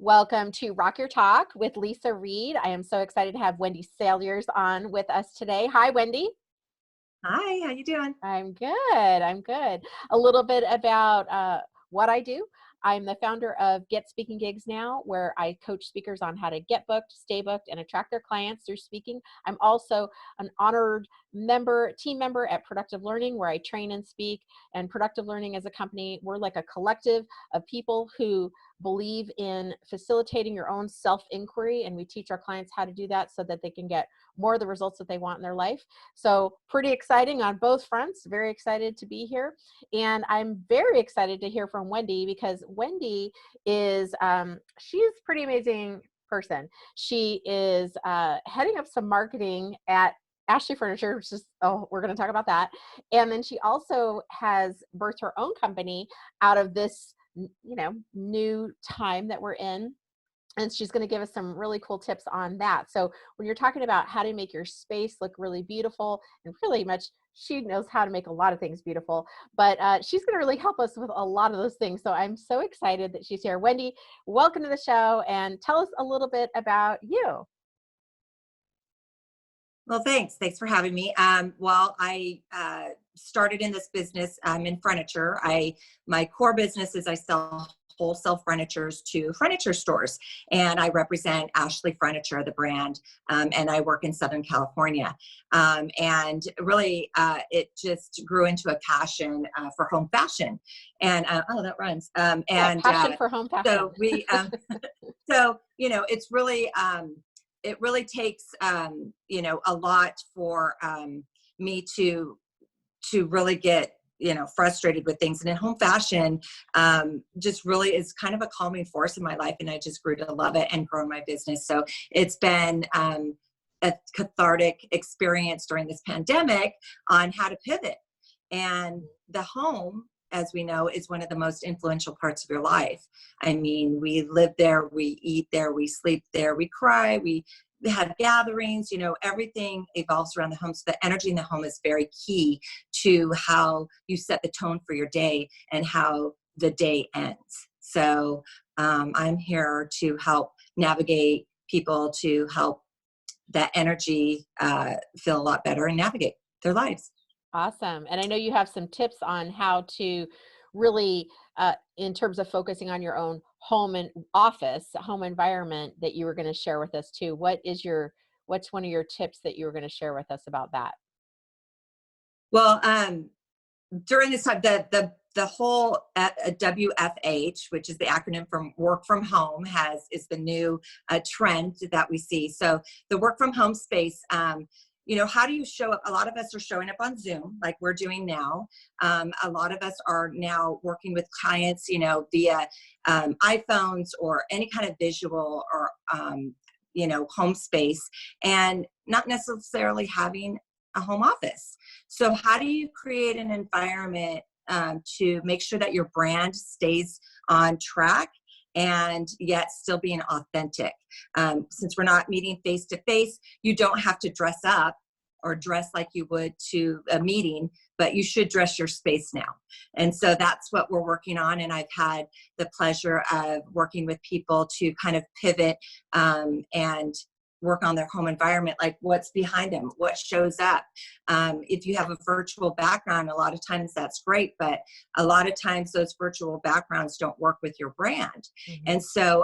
Welcome to Rock Your Talk with Leisa Reid. I am so excited to have Wendy Salyers on with us today. Hi, Wendy. Hi, how you doing? I'm good. I'm good. A little bit about what I do. I'm the founder of Get Speaking Gigs Now, where I coach speakers on how to get booked, stay booked, and attract their clients through speaking. I'm also an honored team member at Productive Learning, where I train and speak. And Productive Learning as a company, we're like a collective of people who believe in facilitating your own self-inquiry, and we teach our clients how to do that so that they can get more of the results that they want in their life. So pretty exciting on both fronts. Very excited to be here. And I'm very excited to hear from Wendy, because Wendy is, she's a pretty amazing person. She is heading up some marketing at Ashley Furniture, which is, we're going to talk about that. And then she also has birthed her own company out of this, new time that we're in. And she's going to give us some really cool tips on that. So when you're talking about how to make your space look really beautiful, and really much, she knows how to make a lot of things beautiful, but she's going to really help us with a lot of those things. So I'm so excited that she's here. Wendy, welcome to the show, and tell us a little bit about you. Well, thanks. Thanks for having me. Well, I started in this business in furniture. My core business is I sell wholesale furnitures to furniture stores, and I represent Ashley Furniture, the brand, and I work in Southern California. And really, it just grew into a passion for home fashion. And that rhymes. Passion for home fashion. So we, it's really. It really takes, a lot for me to really get, frustrated with things. And in home fashion, just really is kind of a calming force in my life. And I just grew to love it and grow my business. So it's been a cathartic experience during this pandemic on how to pivot. And the home, as we know, is one of the most influential parts of your life. I mean, we live there, we eat there, we sleep there, we cry, we have gatherings, everything evolves around the home. So the energy in the home is very key to how you set the tone for your day and how the day ends. So I'm here to help navigate people, to help that energy feel a lot better and navigate their lives. Awesome. And I know you have some tips on how to really, in terms of focusing on your own home and home environment, that you were going to share with us too. What's one of your tips that you were going to share with us about that? Well, during this time, the whole WFH, which is the acronym from work from home, is the new trend that we see. So the work from home space, how do you show up? A lot of us are showing up on Zoom like we're doing now. A lot of us are now working with clients, via iPhones or any kind of visual or, home space, and not necessarily having a home office. So how do you create an environment to make sure that your brand stays on track and yet still being authentic? Since we're not meeting face to face, you don't have to dress up or dress like you would to a meeting, but you should dress your space now. And so that's what we're working on. And I've had the pleasure of working with people to kind of pivot and work on their home environment, like what's behind them, what shows up. If you have a virtual background, a lot of times that's great, but a lot of times those virtual backgrounds don't work with your brand. Mm-hmm. And so,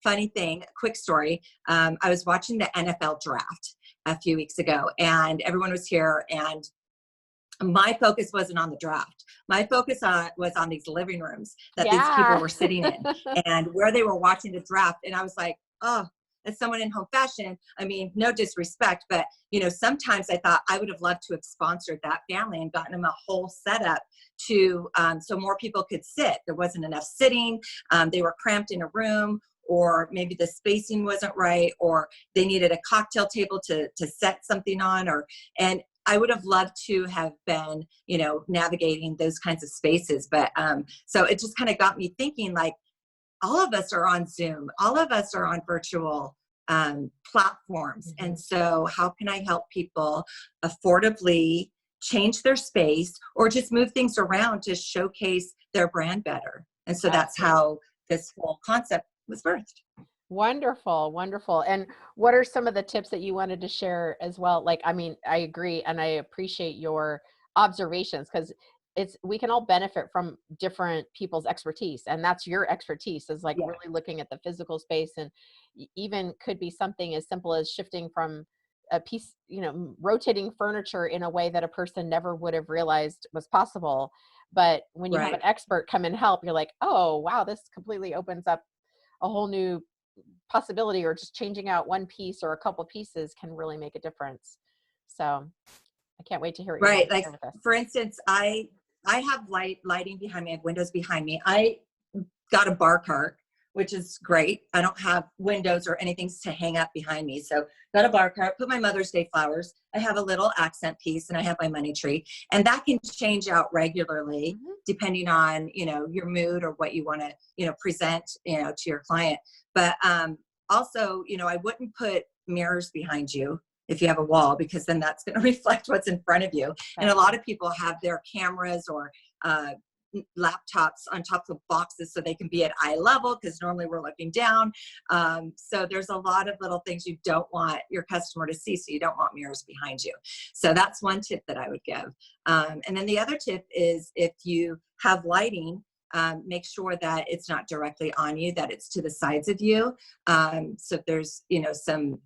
funny thing, quick story, I was watching the NFL draft a few weeks ago, and everyone was here, and my focus wasn't on the draft. My focus was on these living rooms that these people were sitting in and where they were watching the draft. And I was like, oh, as someone in home fashion, I mean, no disrespect, but sometimes I thought I would have loved to have sponsored that family and gotten them a whole setup to so more people could sit. There wasn't enough sitting. They were cramped in a room, or maybe the spacing wasn't right, or they needed a cocktail table to set something on, and I would have loved to have been, navigating those kinds of spaces. But so it just kind of got me thinking, like, all of us are on Zoom, all of us are on virtual platforms. Mm-hmm. And so how can I help people affordably change their space or just move things around to showcase their brand better? And so that's how this whole concept was birthed. Wonderful, wonderful. And what are some of the tips that you wanted to share as well? Like, I mean, I agree and I appreciate your observations because we can all benefit from different people's expertise. And that's your expertise is like Yeah. really looking at the physical space, and even could be something as simple as shifting from a piece, rotating furniture in a way that a person never would have realized was possible. But when you have an Right. expert come and help, you're like, oh, wow, this completely opens up a whole new possibility, or just changing out one piece or a couple pieces can really make a difference. So I can't wait to hear what you have Right. to Like, share with us. for instance, I have lighting behind me. I have windows behind me. I got a bar cart, which is great. I don't have windows or anything to hang up behind me. So got a bar cart, put my Mother's Day flowers. I have a little accent piece, and I have my money tree, and that can change out regularly depending on, your mood or what you want to, present, to your client. But also, I wouldn't put mirrors behind you if you have a wall, because then that's going to reflect what's in front of you. And a lot of people have their cameras or laptops on top of boxes so they can be at eye level, because normally we're looking down. So there's a lot of little things you don't want your customer to see. So you don't want mirrors behind you. So that's one tip that I would give. And then the other tip is, if you have lighting, make sure that it's not directly on you, that it's to the sides of you. So if there's, some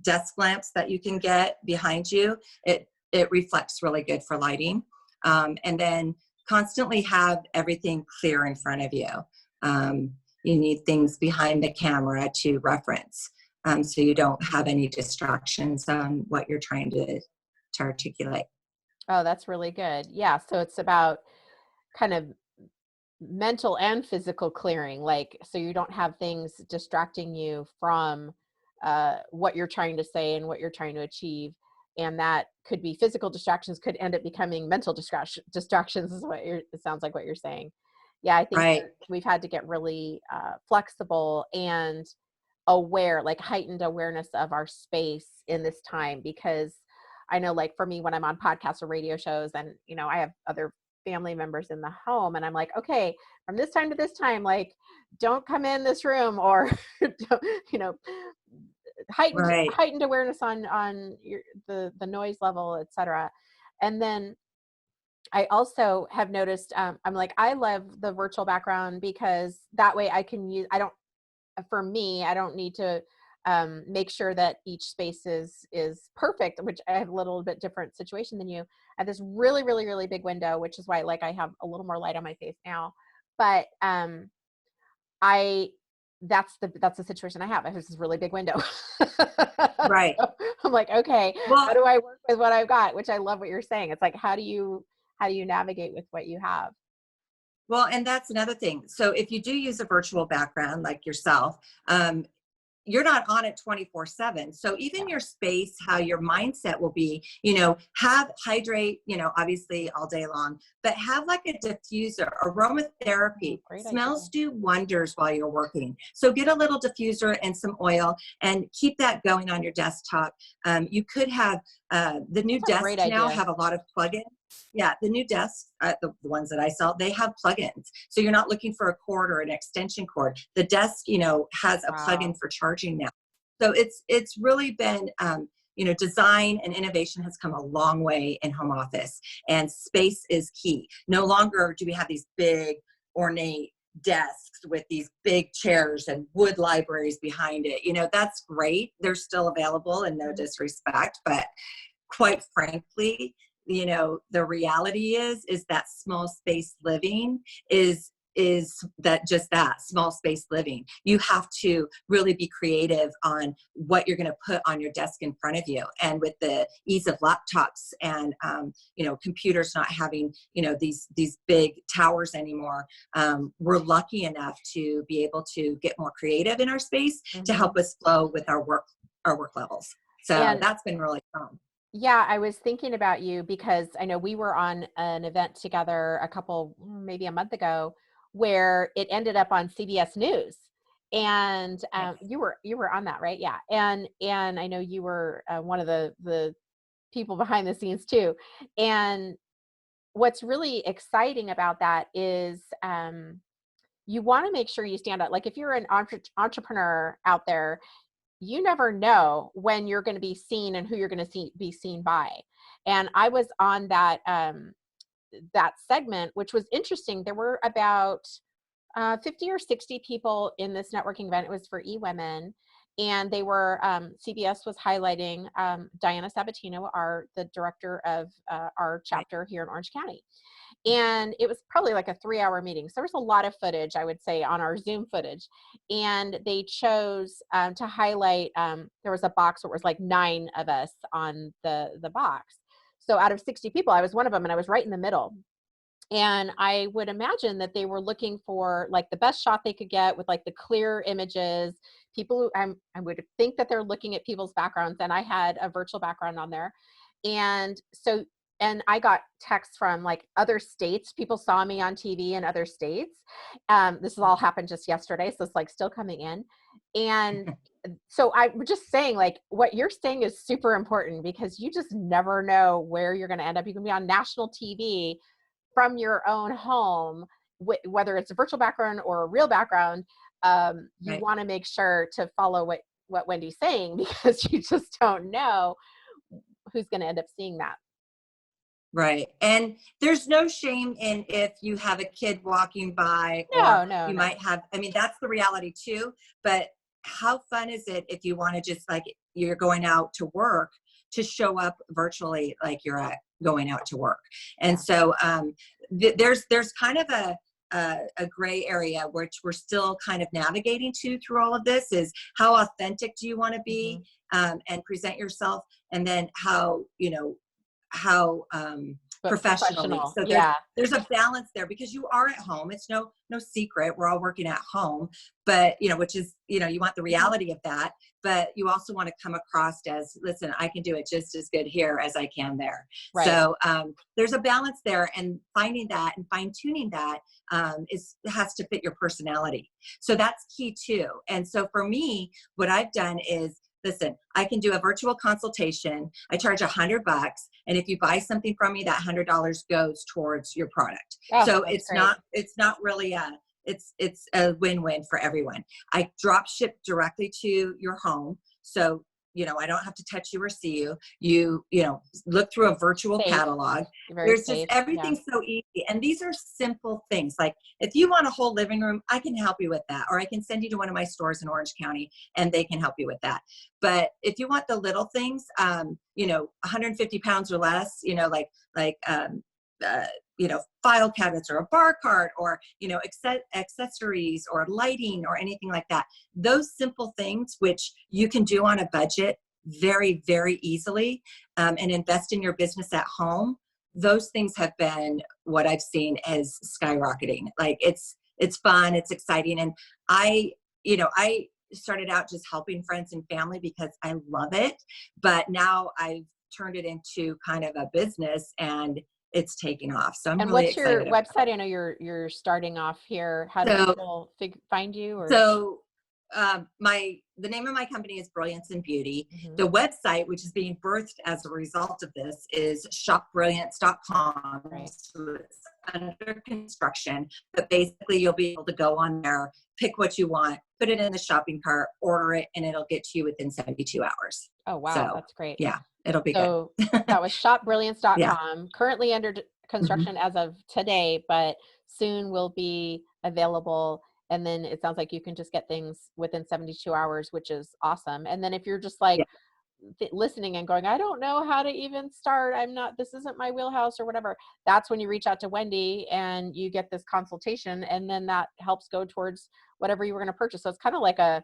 desk lamps that you can get behind you, it reflects really good for lighting. And then constantly have everything clear in front of you. You need things behind the camera to reference, so you don't have any distractions on what you're trying to articulate. Oh, that's really good. Yeah. So it's about kind of mental and physical clearing, like, so you don't have things distracting you from what you're trying to say and what you're trying to achieve. And that could be physical distractions, could end up becoming mental distractions is what it sounds like what you're saying. Yeah, I think Right. that we've had to get really flexible and aware, like heightened awareness of our space in this time, because I know, like, for me, when I'm on podcasts or radio shows, and I have other family members in the home, and I'm like, okay, from this time to this time, like, don't come in this room, or don't, Right. heightened awareness on the noise level, etc. And then I also have noticed, I'm like, I love the virtual background, because that way I can use, for me, I don't need to make sure that each space is perfect, which I have a little bit different situation than you. I have this really, really, really big window, which is why, like, I have a little more light on my face now. But I that's the situation I have. I have this really big window. Right. So I'm like, okay, Well, how do I work with what I've got? Which I love what you're saying. It's like, how do you navigate with what you have? and that's another thing. So if you do use a virtual background like yourself, you're not on it 24/7. So even your space, how your mindset will be, have hydrate, obviously all day long, but have like a diffuser. Aromatherapy, Great idea. smells do wonders while you're working. So get a little diffuser and some oil and keep that going on your desktop. You could have the new That's a great desks now idea. have a lot of plugins. Yeah, the new desks, the ones that I sell, they have plugins. So you're not looking for a cord or an extension cord. The desk, has a plugin for charging now. So it's really been, design and innovation has come a long way in home office, and space is key. No longer do we have these big ornate desks with these big chairs and wood libraries behind it. That's great. They're still available, and no disrespect, but quite frankly, the reality is that small space living is that small space living. You have to really be creative on what you're going to put on your desk in front of you. And with the ease of laptops and computers not having these big towers anymore, we're lucky enough to be able to get more creative in our space to help us flow with our work levels. So that's been really fun. Yeah, I was thinking about you because I know we were on an event together maybe a month ago, where it ended up on CBS News, and Yes. you were on that, right? Yeah, and I know you were one of the people behind the scenes too. And what's really exciting about that is you want to make sure you stand out. Like if you're an entrepreneur out there, you never know when you're going to be seen and who you're going to be seen by. And I was on that, that segment, which was interesting. There were about 50 or 60 people in this networking event. It was for eWomen. And they were, CBS was highlighting Diana Sabatino, the director of our chapter here in Orange County. And it was probably like a 3-hour meeting. So there was a lot of footage, I would say, on our Zoom footage. And they chose to highlight, there was a box where it was like 9 of us on the box. So out of 60 people, I was one of them, and I was right in the middle. And I would imagine that they were looking for like the best shot they could get with like the clear images. People who I would think that they're looking at people's backgrounds, and I had a virtual background on there. And so, and I got texts from like other states. People saw me on TV in other states. This has all happened just yesterday, so it's like still coming in. And so I'm just saying, like, what you're saying is super important, because you just never know where you're going to end up. You can be on national TV from your own home, whether it's a virtual background or a real background. You want to make sure to follow what Wendy's saying, because you just don't know who's going to end up seeing that. Right. And there's no shame in if you have a kid walking by, or you might have, I mean, that's the reality too. But how fun is it if you want to just, like, you're going out to work, to show up virtually like you're going out to work. And so there's kind of a gray area which we're still kind of navigating through all of this, is how authentic do you want to be and present yourself, and then how professionally. So there's a balance there, because you are at home. It's no secret. We're all working at home, but which is, you want the reality of that, but you also want to come across as, listen, I can do it just as good here as I can there. Right. So there's a balance there, and finding that and fine tuning that has to fit your personality. So that's key too. And so for me, what I've done is, listen, I can do a virtual consultation. I charge $100, and if you buy something from me, that $100 goes towards your product. So it's not really it's a win-win for everyone. I drop ship directly to your home. So, I don't have to touch you or see you. You look through a virtual catalog. There's just everything's so easy. And these are simple things. Like, if you want a whole living room, I can help you with that. Or I can send you to one of my stores in Orange County, and they can help you with that. But if you want the little things, 150 pounds or less, file cabinets or a bar cart, or, accessories or lighting or anything like that. Those simple things, which you can do on a budget very, very easily, and invest in your business at home. Those things have been what I've seen as skyrocketing. Like, it's fun, it's exciting. And I started out just helping friends and family because I love it, but now I've turned it into kind of a business, and it's taking off. So I'm really excited. And what's your website? I know you're starting off here. How do people find you? Or? So the name of my company is BrillianceNBeauty. The website, which is being birthed as a result of this, is shopbrilliance.com. Right. So it's under construction, but basically you'll be able to go on there, pick what you want, put it in the shopping cart, order it, and it'll get to you within 72 hours. Oh, wow. So, that's great. Yeah, it'll be good. That was shopbrilliance.com, currently under construction as of today, but soon will be available. And then it sounds like you can just get things within 72 hours, which is awesome. And then if you're just like listening and going, I don't know how to even start, this isn't my wheelhouse or whatever, that's when you reach out to Wendy and you get this consultation, and then that helps go towards whatever you were going to purchase. So it's kind of like I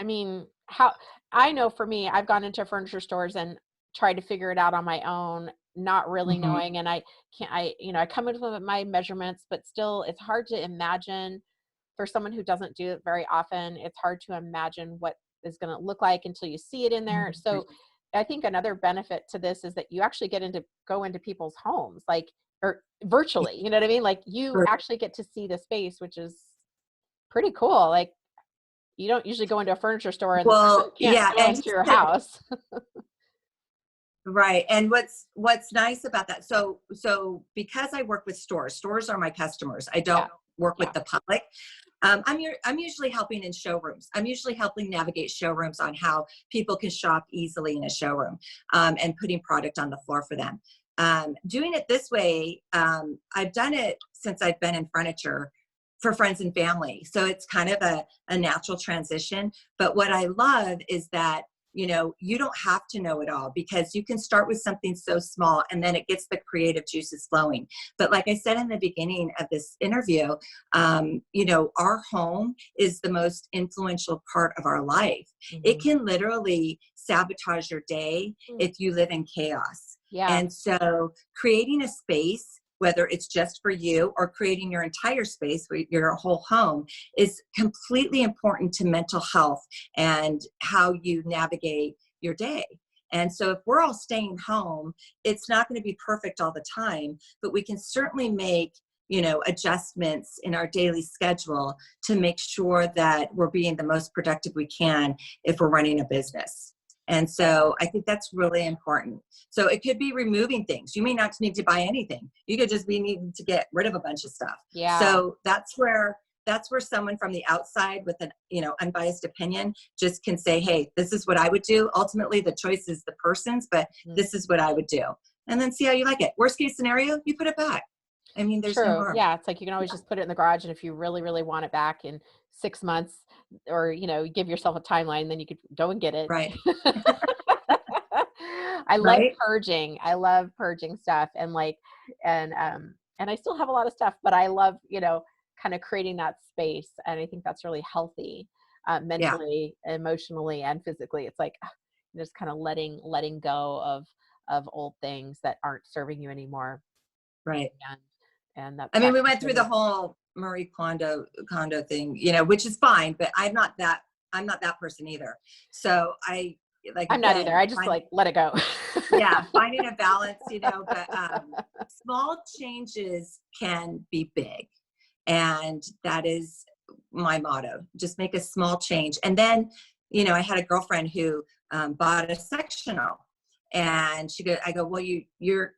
mean, how I know for me, I've gone into furniture stores and tried to figure it out on my own, not really knowing. And I come in with my measurements, but still it's hard to imagine for someone who doesn't do it very often. It's hard to imagine what is going to look like until you see it in there. So I think another benefit to this is that you actually go into people's homes, or virtually, you know what I mean? Like, you actually get to see the space, which is pretty cool. Like, you don't usually go into a furniture store and can't go into your house. Right. And what's nice about that, so because I work with stores are my customers. I Yeah. don't work with Yeah. the public. I'm usually helping in showrooms. I'm usually helping navigate showrooms on how people can shop easily in a showroom, and putting product on the floor for them. Doing it this way, I've done it since I've been in furniture for friends and family. So it's kind of a natural transition. But what I love is that, you don't have to know it all, because you can start with something so small and then it gets the creative juices flowing. But like I said in the beginning of this interview, our home is the most influential part of our life. Mm-hmm. It can literally sabotage your day if you live in chaos. Yeah. And so creating a space, whether it's just for you or creating your entire space, your whole home, is completely important to mental health and how you navigate your day. And so if we're all staying home, it's not going to be perfect all the time, but we can certainly make, adjustments in our daily schedule to make sure that we're being the most productive we can if we're running a business. And so I think that's really important. So it could be removing things. You may not need to buy anything. You could just be needing to get rid of a bunch of stuff. Yeah. So that's where someone from the outside with an, unbiased opinion just can say, hey, this is what I would do. Ultimately, the choice is the person's, but this is what I would do. And then see how you like it. Worst case scenario, you put it back. I mean, there's no harm. Yeah. It's like, you can always just put it in the garage. And if you really, really want it back in 6 months, or, give yourself a timeline, then you could go and get it. Right. I love purging. I love purging stuff. And and I still have a lot of stuff, but I love, kind of creating that space. And I think that's really healthy, mentally, emotionally, and physically. It's like, just kind of letting go of old things that aren't serving you anymore. Right. And that's, we went through the whole Marie Kondo thing, which is fine, but I'm not that person either. So I'm not either. I just let it go. Yeah. Finding a balance, but small changes can be big. And that is my motto. Just make a small change. And then, I had a girlfriend who bought a sectional. And I go, well,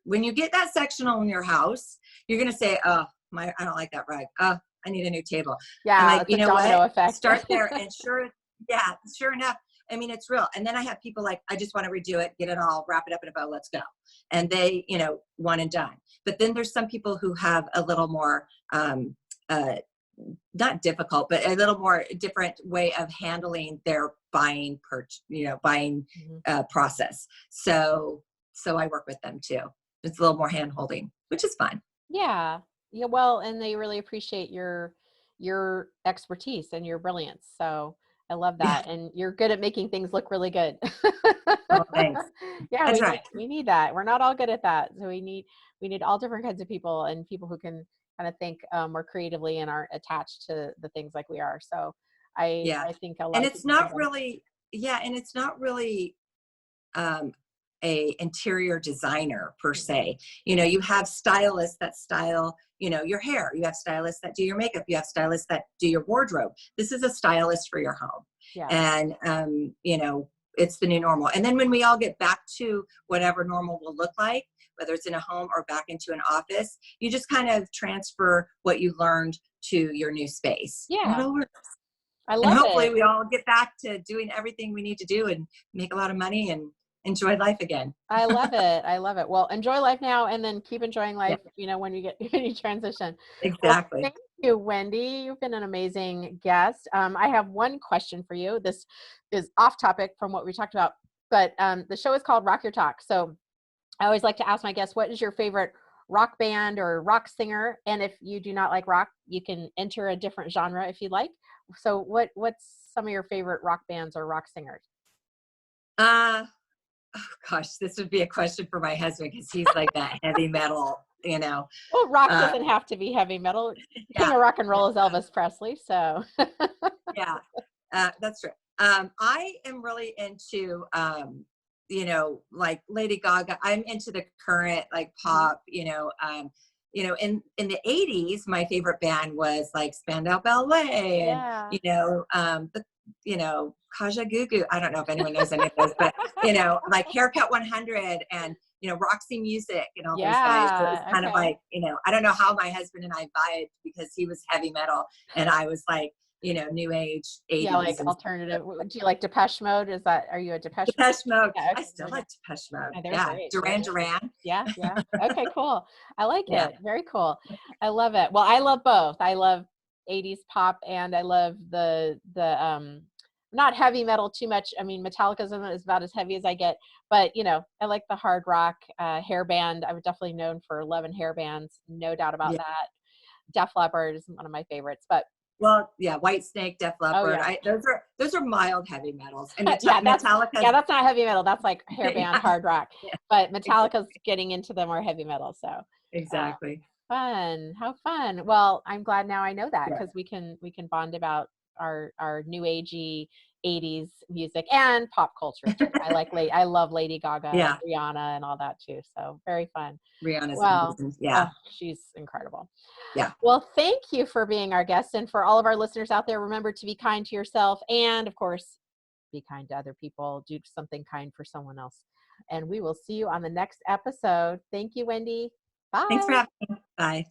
when you get that sectional in your house, you're going to say, oh, I don't like that rug. Oh, I need a new table. Yeah. And domino effect. Start there. And sure enough. It's real. And then I have people I just want to redo it, get it all, wrap it up in a bow, let's go. And they, one and done. But then there's some people who have a little more, not difficult, but a little more different way of handling their buying process. So I work with them too. It's a little more hand holding, which is fun. Yeah. Yeah. Well, and they really appreciate your expertise and your brilliance. So I love that. Yeah. And you're good at making things look really good. Oh, thanks. Yeah. That's right. We need that. We're not all good at that. So we need all different kinds of people, and people who can kind of think more creatively and aren't attached to the things like we are. So I think a lot and of it's not really, and it's not really a interior designer per se. You have stylists that style, your hair. You have stylists that do your makeup. You have stylists that do your wardrobe. This is a stylist for your home. Yeah. And, it's the new normal. And then when we all get back to whatever normal will look like, whether it's in a home or back into an office, you just kind of transfer what you learned to your new space. Yeah. And it all works. I love it. And hopefully we all get back to doing everything we need to do and make a lot of money and enjoy life again. I love it. I love it. Well, enjoy life now, and then keep enjoying life, when you transition. Exactly. Well, thank you, Wendy. You've been an amazing guest. I have one question for you. This is off topic from what we talked about, but the show is called Rock Your Talk. So I always like to ask my guests, what is your favorite rock band or rock singer? And if you do not like rock, you can enter a different genre if you'd like. So what's some of your favorite rock bands or rock singers? Oh gosh, this would be a question for my husband, because he's like that heavy metal, Well, rock doesn't have to be heavy metal. King of rock and roll is Elvis Presley. So yeah, that's true. I am really into, like Lady Gaga. I'm into the current pop, in the 80s, my favorite band was like Spandau Ballet and, Kaja Gugu. I don't know if anyone knows any of those, but, like Haircut 100 and, Roxy Music and all those guys. So it was Yeah. kind of Okay. like, I don't know how my husband and I vibed because he was heavy metal and I was like, new age 80s Yeah, like and alternative. Do you like Depeche Mode? Are you a Depeche Mode? Depeche Mode. Yeah, I okay, still very good. like Depeche Mode. Yeah, they're Yeah. great. They're Duran great. Duran. Yeah, yeah. Okay, cool. I like Yeah. it. Very cool. I love it. Well, I love both. I love 80s pop and I love the not heavy metal too much. I mean, Metallica's is about as heavy as I get, but I like the hard rock hair band. I'm definitely known for loving hair bands, no doubt about Yeah. that. Def Leppard is one of my favorites, but Well, yeah, White Snake, Def oh Leppard. yeah. Those are mild heavy metals. And Yeah, Metallica's that's not heavy metal. That's like hair band, yeah, hard rock. yeah, But exactly. Metallica's getting into the more heavy metal. So Exactly. fun. How fun. Well, I'm glad now I know that Yeah. because we can bond about our new agey 80s music and pop culture too. I love Lady Gaga and Yeah. Rihanna and all that too. So very fun. Rihanna's Well, amazing. Yeah. she's incredible. Yeah. Well, thank you for being our guest. And for all of our listeners out there, remember to be kind to yourself and, of course, be kind to other people. Do something kind for someone else. And we will see you on the next episode. Thank you, Wendy. Thanks for Bye. having me. Bye.